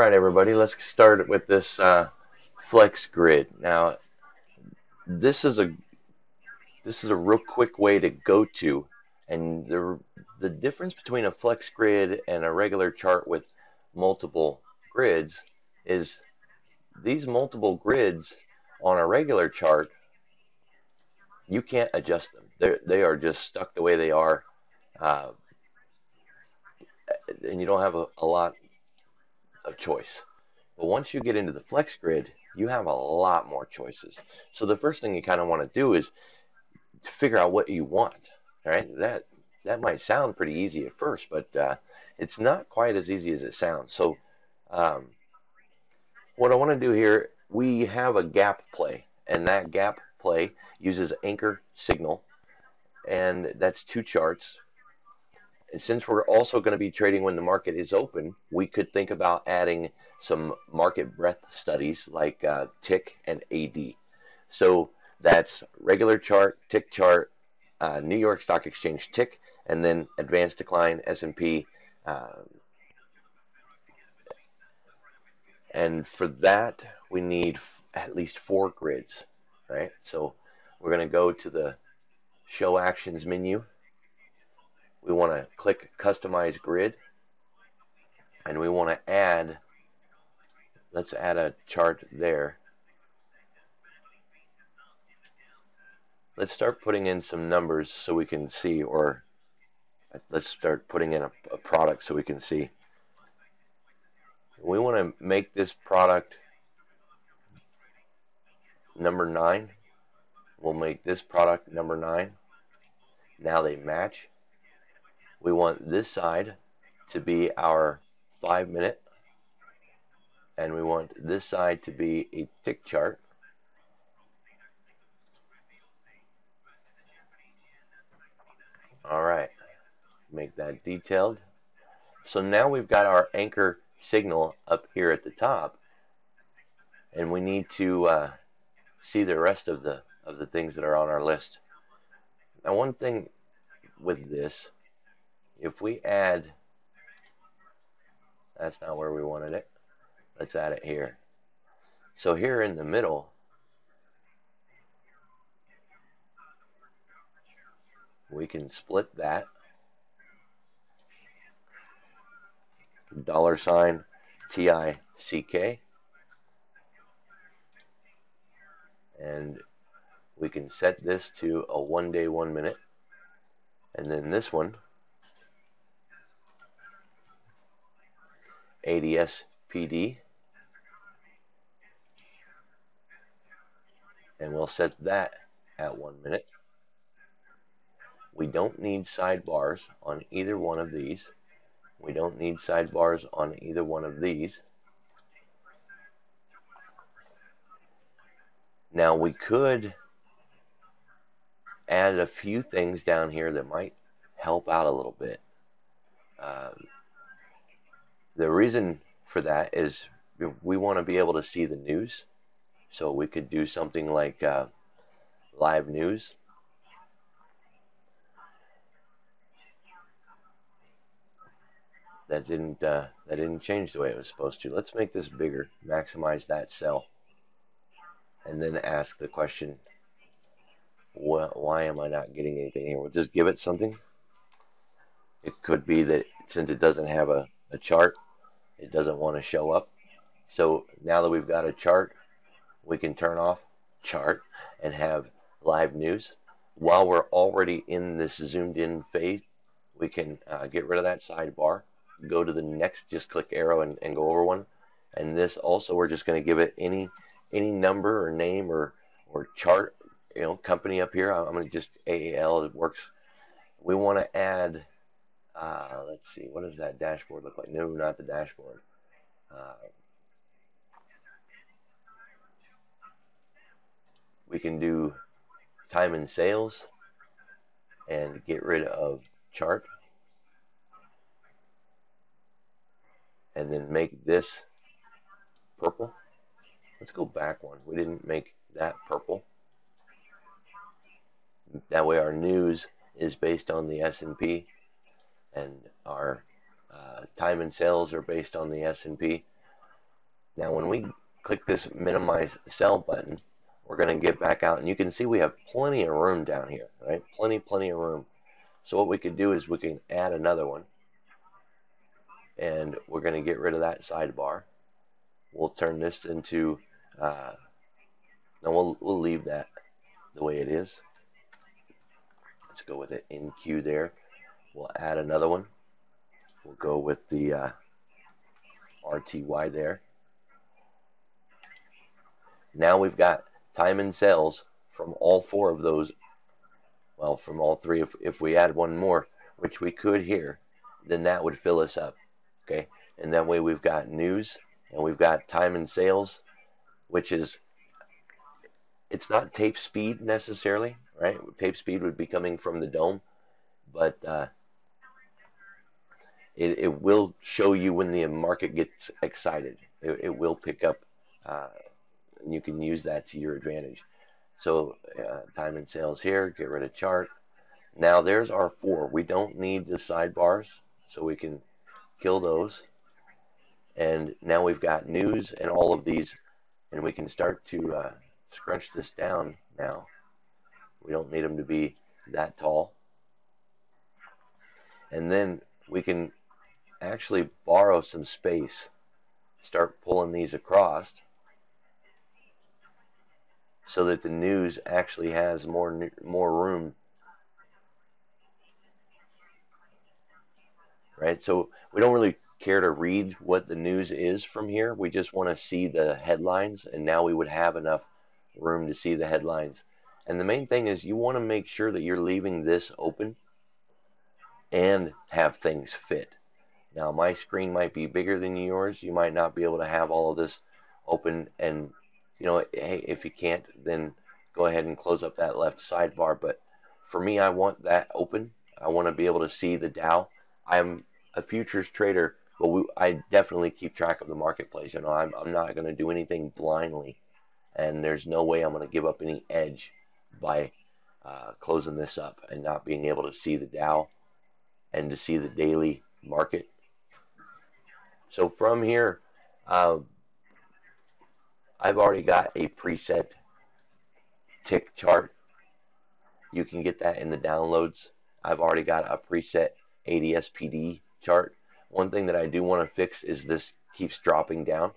right, everybody, let's start with this flex grid. Now, this is a this is a real quick way to go to, and the difference between a flex grid and a regular chart with multiple grids is these multiple grids on a regular chart, you can't adjust them. They are just stuck the way they are, uh, and you don't have a lot of choice. But once you get into the flex grid, you have a lot more choices. So the first thing you kind of want to do is figure out what you want. All right, that might sound pretty easy at first, but it's not quite as easy as it sounds. So um, what I want to do here, we have a gap play, and that gap play uses anchor signal, and that's two charts. And since we're also going to be trading when the market is open, we could think about adding some market breadth studies like tick and AD. So that's regular chart, tick chart, New York Stock Exchange tick, and then advanced decline S&P. And for that, we need at least four grids, right? So we're going to go to the Show Actions menu. We want to click Customize Grid, and we want to add, let's add a chart there. Let's start putting in some numbers so we can see, or let's start putting in a product so we can see. We want to make this product number 9. We'll make this product number 9. Now they match. We want this side to be our 5-minute, and we want this side to be a tick chart. All right, make that detailed. So now we've got our anchor signal up here at the top, and we need to see the rest of the things that are on our list. Now, one thing with this, if we add, that's not where we wanted it. Let's add it here. So here in the middle, we can split that. $ TICK. And we can set this to a 1 day, 1 minute. And then this one, ADS PD. And we'll set that at 1 minute. We don't need sidebars on either one of these. We don't need sidebars on either one of these. Now we could add a few things down here that might help out a little bit. The reason for that is we want to be able to see the news. So we could do something like live news. That didn't change the way it was supposed to. Let's make this bigger, maximize that cell, and then ask the question, why am I not getting anything here? We'll just give it something. It could be that since it doesn't have a chart, it doesn't want to show up. So now that we've got a chart, we can turn off chart and have live news. While we're already in this zoomed in phase, we can get rid of that sidebar, go to the next, just click arrow and go over one. And this also, we're just going to give it any number or name or chart, company up here. I'm going to just AAL, it works. We want to add, let's see, what does that dashboard look like? No, not the dashboard. We can do time and sales and get rid of chart. And then make this purple. Let's go back one. We didn't make that purple. That way our news is based on the S&P, and our time and sales are based on the S&P. Now when we click this minimize cell button, we're going to get back out, and you can see we have plenty of room down here, right? Plenty of room. So what we could do is we can add another one, and we're going to get rid of that sidebar. We'll turn this into, no, we'll leave that the way it is. Let's go with it in queue there. We'll add another one. We'll go with the RTY there. Now we've got time and sales from all four of those. Well, from all three. If we add one more, which we could here, then that would fill us up. Okay, and that way we've got news and we've got time and sales, which is, it's not tape speed necessarily, right? Tape speed would be coming from the dome, but it will show you when the market gets excited. It will pick up, and you can use that to your advantage. So time and sales here, get rid of chart. Now there's our four. We don't need the sidebars, so we can kill those. And now we've got news and all of these, and we can start to scrunch this down now. We don't need them to be that tall. And then we can actually borrow some space, start pulling these across so that the news actually has more room. Right? So we don't really care to read what the news is from here. We just want to see the headlines, and now we would have enough room to see the headlines. And the main thing is you want to make sure that you're leaving this open and have things fit. Now my screen might be bigger than yours. You might not be able to have all of this open, and you know, hey, if you can't, then go ahead and close up that left sidebar. But for me, I want that open. I want to be able to see the Dow. I'm a futures trader, but I definitely keep track of the marketplace. You know, I'm not going to do anything blindly, and there's no way I'm going to give up any edge by closing this up and not being able to see the Dow and to see the daily market. So from here, I've already got a preset tick chart. You can get that in the downloads. I've already got a preset ADS-PD chart. One thing that I do want to fix is this keeps dropping down.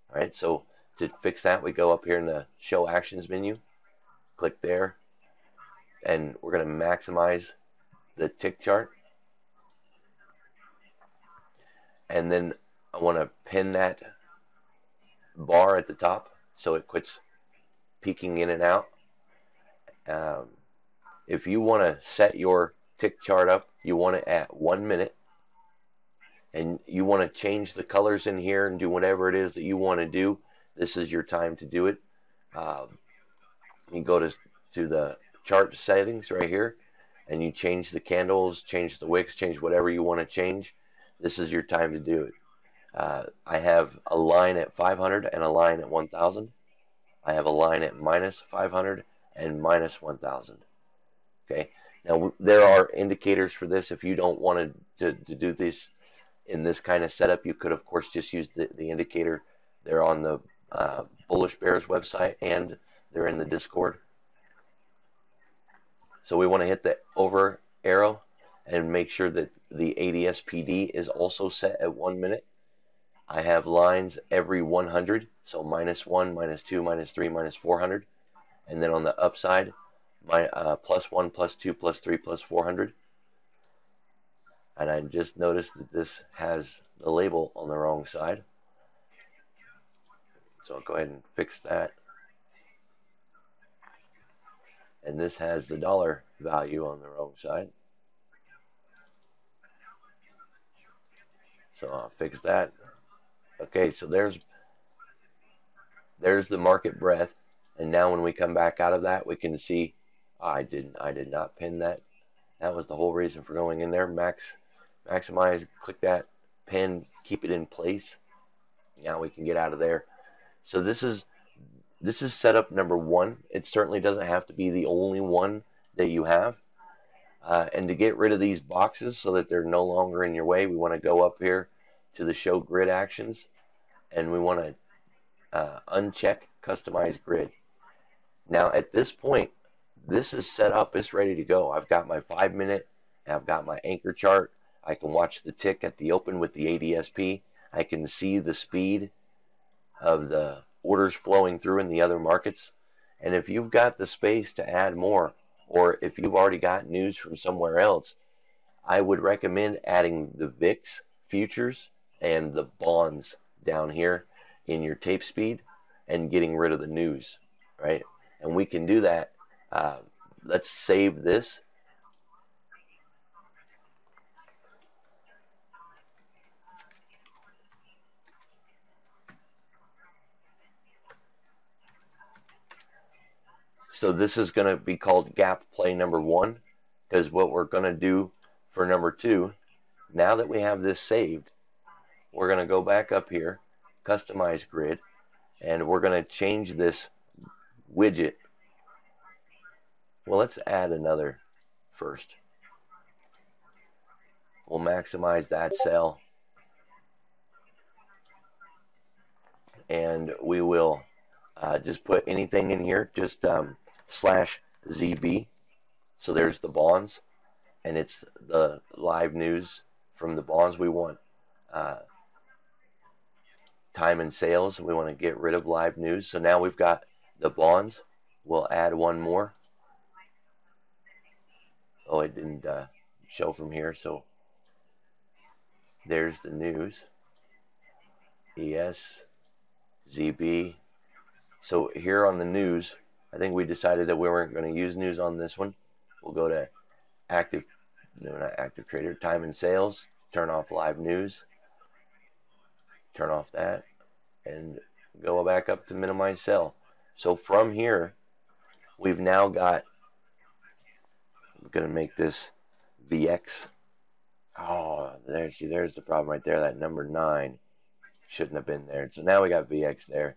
All right, so to fix that, we go up here in the Show Actions menu, click there, and we're going to maximize the tick chart. And then I want to pin that bar at the top so it quits peeking in and out. If you want to set your tick chart up, you want it at 1 minute, and you want to change the colors in here and do whatever it is that you want to do, this is your time to do it. You go to the chart settings right here, and you change the candles, change the wicks, change whatever you want to change. This is your time to do it. I have a line at 500 and a line at 1000. I have a line at minus 500 and minus 1000. Okay. Now there are indicators for this. If you don't want to do this in this kind of setup, you could of course just use the indicator. They're on the Bullish Bears website, and they're in the Discord. So we want to hit the over arrow and make sure that the ADS-PD is also set at 1 minute. I have lines every 100, so -1, -2, -3, -400. And then on the upside, my +1, +2, +3, +400. And I just noticed that this has the label on the wrong side. So I'll go ahead and fix that. And this has the dollar value on the wrong side. So I'll fix that. Okay, so there's the market breadth, and now when we come back out of that, we can see I did not pin that. That was the whole reason for going in there. Maximize, click that, pin, keep it in place. Now we can get out of there. So this is setup number 1. It certainly doesn't have to be the only one that you have. And to get rid of these boxes so that they're no longer in your way, we want to go up here to the Show Grid Actions, and we want to uncheck customize grid. Now at this point, this is set up, it's ready to go. I've got my 5-minute, I've got my anchor chart. I can watch the tick at the open with the ADSP. I can see the speed of the orders flowing through in the other markets. And if you've got the space to add more, or if you've already got news from somewhere else, I would recommend adding the VIX futures and the bonds down here in your tape speed and getting rid of the news, right? And we can do that. Let's save this. So this is going to be called gap play number 1, because what we're going to do for number 2, now that we have this saved, we're going to go back up here, customize grid, and we're going to change this widget. Well, let's add another first. We'll maximize that cell, and we will just put anything in here, just slash ZB. So there's the bonds, and it's the live news from the bonds. We want time and sales. We want to get rid of live news. So now we've got the bonds. We'll add one more. Oh, it didn't show from here. So there's the news. ES, ZB. So here on the news, I think we decided that we weren't going to use news on this one. We'll go to active, no, not active trader, time and sales, turn off live news, turn off that, and go back up to minimize sell. So from here, we've now got, I'm going to make this VX. Oh, there, see, there's the problem right there. That number 9 shouldn't have been there. So now we got VX there.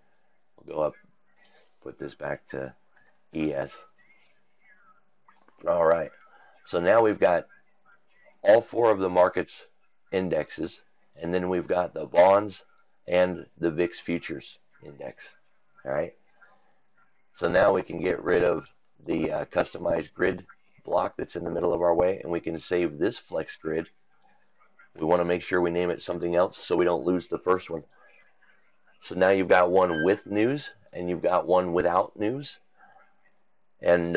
We'll go up, put this back to ES. All right. So now we've got all 4 of the markets indexes, and then we've got the bonds and the VIX futures index. All right. So now we can get rid of the customized grid block that's in the middle of our way, and we can save this flex grid. We want to make sure we name it something else so we don't lose the first one. So now you've got one with news and you've got one without news. And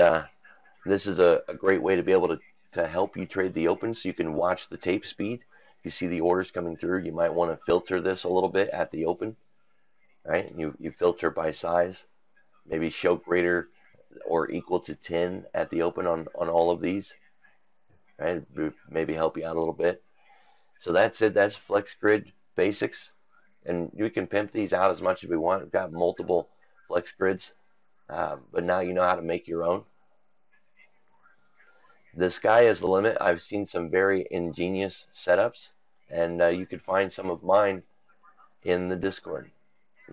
this is a great way to be able to help you trade the open, so you can watch the tape speed. You see the orders coming through. You might want to filter this a little bit at the open, right? You filter by size, maybe show greater or equal to 10 at the open on all of these, right? Maybe help you out a little bit. So that's it. That's Flex Grid basics, and we can pimp these out as much as we want. We've got multiple Flex Grids, but now you know how to make your own. The sky is the limit. I've seen some very ingenious setups, and you can find some of mine in the Discord.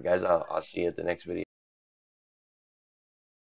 Guys, I'll see you at the next video.